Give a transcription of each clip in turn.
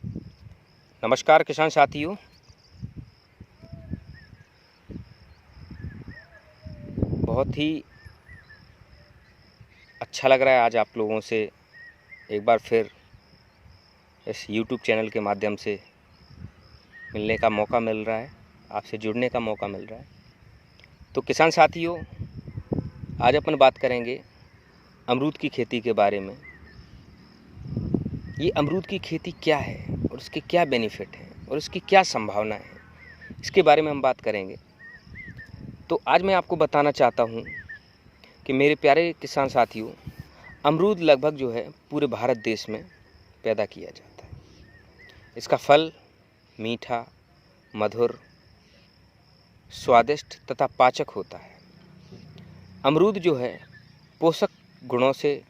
नमस्कार किसान साथियों, बहुत ही अच्छा लग रहा है आज आप लोगों से एक बार फिर इस YouTube चैनल के माध्यम से मिलने का मौका मिल रहा है, आपसे जुड़ने का मौका मिल रहा है। तो किसान साथियों, आज अपन बात करेंगे अमरूद की खेती के बारे में। ये अमरूद की खेती क्या है और उसके क्या बेनिफिट हैं और उसकी क्या संभावना है, इसके बारे में हम बात करेंगे। तो आज मैं आपको बताना चाहता हूँ कि मेरे प्यारे किसान साथियों, अमरूद लगभग जो है पूरे भारत देश में पैदा किया जाता है। इसका फल मीठा, मधुर, स्वादिष्ट तथा पाचक होता है। अमरूद जो है पोषक गुणों से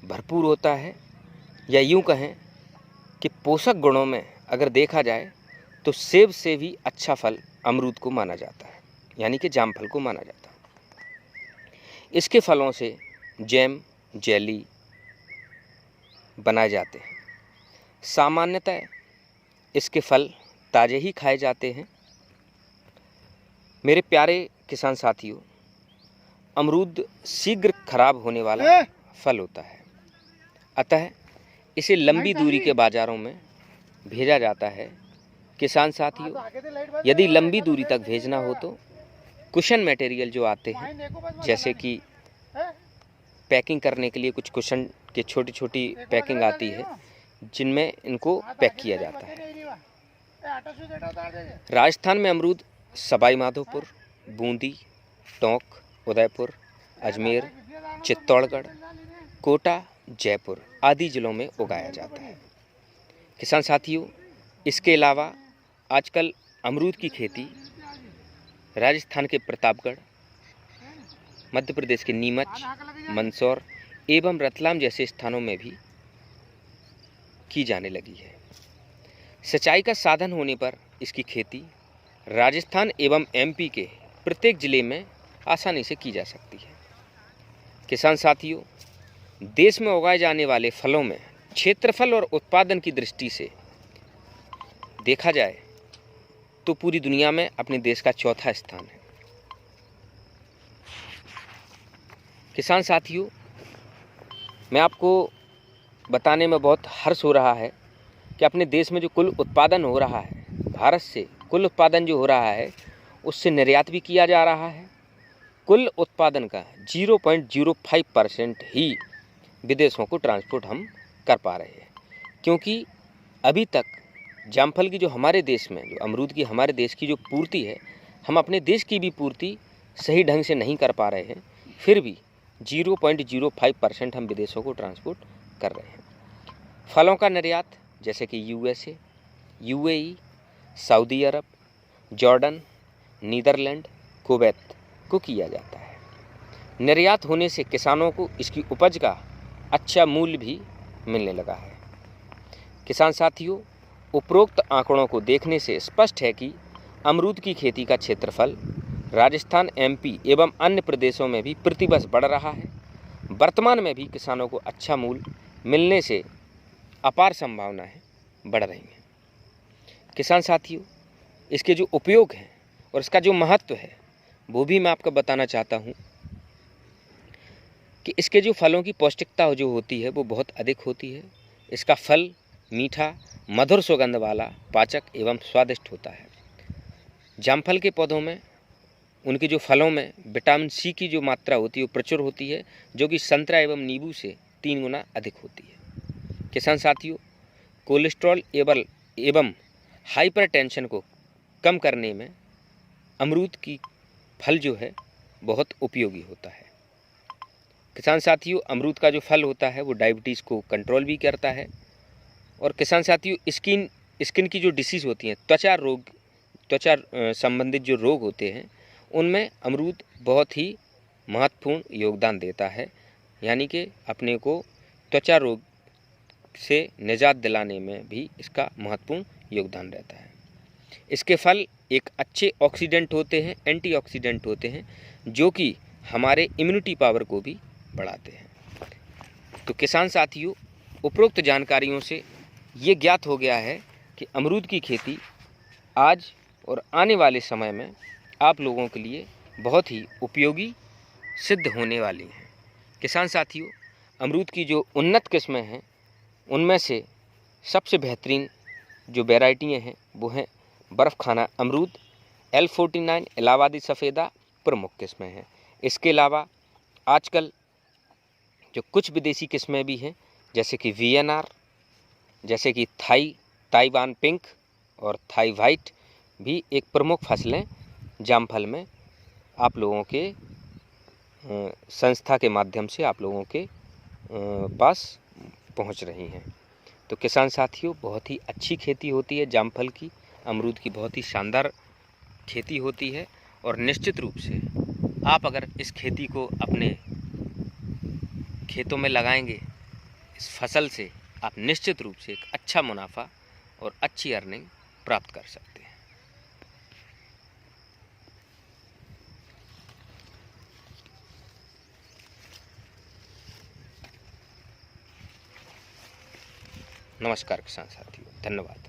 भरपूर होता है, या यूँ कहें कि पोषक गुणों में अगर देखा जाए तो सेब से भी अच्छा फल अमरूद को माना जाता है, यानी कि जामफल को माना जाता है। इसके फलों से जैम, जेली बनाए जाते हैं। सामान्यतः इसके फल ताज़े ही खाए जाते हैं। मेरे प्यारे किसान साथियों, अमरूद शीघ्र खराब होने वाला फल होता है, अतः इसे लंबी दूरी के बाज़ारों में भेजा जाता है। किसान साथियों, यदि लंबी दूरी तक भेजना हो तो कुशन मटेरियल जो आते हैं, जैसे कि पैकिंग करने के लिए कुछ कुशन की छोटी छोटी पैकिंग आती है, जिनमें इनको पैक किया जाता है। राजस्थान में अमरूद सवाई माधोपुर, बूंदी, टोंक, उदयपुर, अजमेर, चित्तौड़गढ़, कोटा, जयपुर आदि जिलों में उगाया जाता है। किसान साथियों, इसके अलावा आजकल अमरूद की खेती राजस्थान के प्रतापगढ़, मध्य प्रदेश के नीमच, मंदसौर एवं रतलाम जैसे स्थानों में भी की जाने लगी है। सिंचाई का साधन होने पर इसकी खेती राजस्थान एवं एमपी के प्रत्येक जिले में आसानी से की जा सकती है। किसान साथियों, देश में उगाए जाने वाले फलों में क्षेत्रफल और उत्पादन की दृष्टि से देखा जाए तो पूरी दुनिया में अपने देश का चौथा स्थान है। किसान साथियों, मैं आपको बताने में बहुत हर्ष हो रहा है कि अपने देश में जो कुल उत्पादन हो रहा है, भारत से कुल उत्पादन जो हो रहा है उससे निर्यात भी किया जा रहा है। कुल उत्पादन का 0.05% ही विदेशों को ट्रांसपोर्ट हम कर पा रहे हैं, क्योंकि अभी तक जामफल की जो हमारे देश में, जो अमरूद की हमारे देश की जो पूर्ति है, हम अपने देश की भी पूर्ति सही ढंग से नहीं कर पा रहे हैं। फिर भी 0.05% हम विदेशों को ट्रांसपोर्ट कर रहे हैं। फलों का निर्यात जैसे कि यूएसए, यूएई, सऊदी अरब, जॉर्डन, नीदरलैंड, कुवैत को किया जाता है। निर्यात होने से किसानों को इसकी उपज का अच्छा मूल्य भी मिलने लगा है। किसान साथियों, उपरोक्त आंकड़ों को देखने से स्पष्ट है कि अमरूद की खेती का क्षेत्रफल राजस्थान, एमपी एवं अन्य प्रदेशों में भी प्रतिवर्ष बढ़ रहा है। वर्तमान में भी किसानों को अच्छा मूल्य मिलने से अपार संभावनाएं बढ़ रही हैं। किसान साथियों, इसके जो उपयोग हैं और इसका जो महत्व है वो भी मैं आपको बताना चाहता हूँ कि इसके जो फलों की पौष्टिकता जो होती है वो बहुत अधिक होती है। इसका फल मीठा, मधुर सुगंध वाला, पाचक एवं स्वादिष्ट होता है। जामफल के पौधों में उनके जो फलों में विटामिन सी की जो मात्रा होती है वो प्रचुर होती है, जो कि संतरा एवं नींबू से 3 गुना अधिक होती है। किसान साथियों, कोलेस्ट्रॉल एवं हाइपरटेंशन को कम करने में अमरूद की फल जो है बहुत उपयोगी होता है। किसान साथियों, अमरूद का जो फल होता है वो डायबिटीज़ को कंट्रोल भी करता है। और किसान साथियों, स्किन की जो डिसीज़ होती हैं, त्वचा संबंधित जो रोग होते हैं, उनमें अमरूद बहुत ही महत्वपूर्ण योगदान देता है, यानी कि अपने को त्वचा रोग से निजात दिलाने में भी इसका महत्वपूर्ण योगदान रहता है। इसके फल एक अच्छे ऑक्सीडेंट होते हैं, एंटीऑक्सीडेंट होते हैं, जो कि हमारे इम्यूनिटी पावर को भी बढ़ाते हैं। तो किसान साथियों, उपरोक्त जानकारियों से ये ज्ञात हो गया है कि अमरूद की खेती आज और आने वाले समय में आप लोगों के लिए बहुत ही उपयोगी सिद्ध होने वाली है। किसान साथियों, अमरूद की जो उन्नत किस्में हैं उनमें से सबसे बेहतरीन जो वैरायटियाँ हैं वो हैं बर्फ़ खाना अमरूद, L49 इलाहाबादी सफ़ेदा प्रमुख किस्में हैं। इसके अलावा आजकल जो कुछ विदेशी किस्में भी हैं जैसे कि VNR, जैसे कि ताइवान पिंक और थाई वाइट भी एक प्रमुख फसलें जामफल में आप लोगों के संस्था के माध्यम से आप लोगों के पास पहुंच रही हैं। तो किसान साथियों, बहुत ही अच्छी खेती होती है जामफल की, अमरूद की बहुत ही शानदार खेती होती है और निश्चित रूप से आप अगर इस खेती को अपने खेतों में लगाएंगे, इस फसल से आप निश्चित रूप से एक अच्छा मुनाफा और अच्छी अर्निंग प्राप्त कर सकते हैं। नमस्कार किसान साथियों, धन्यवाद।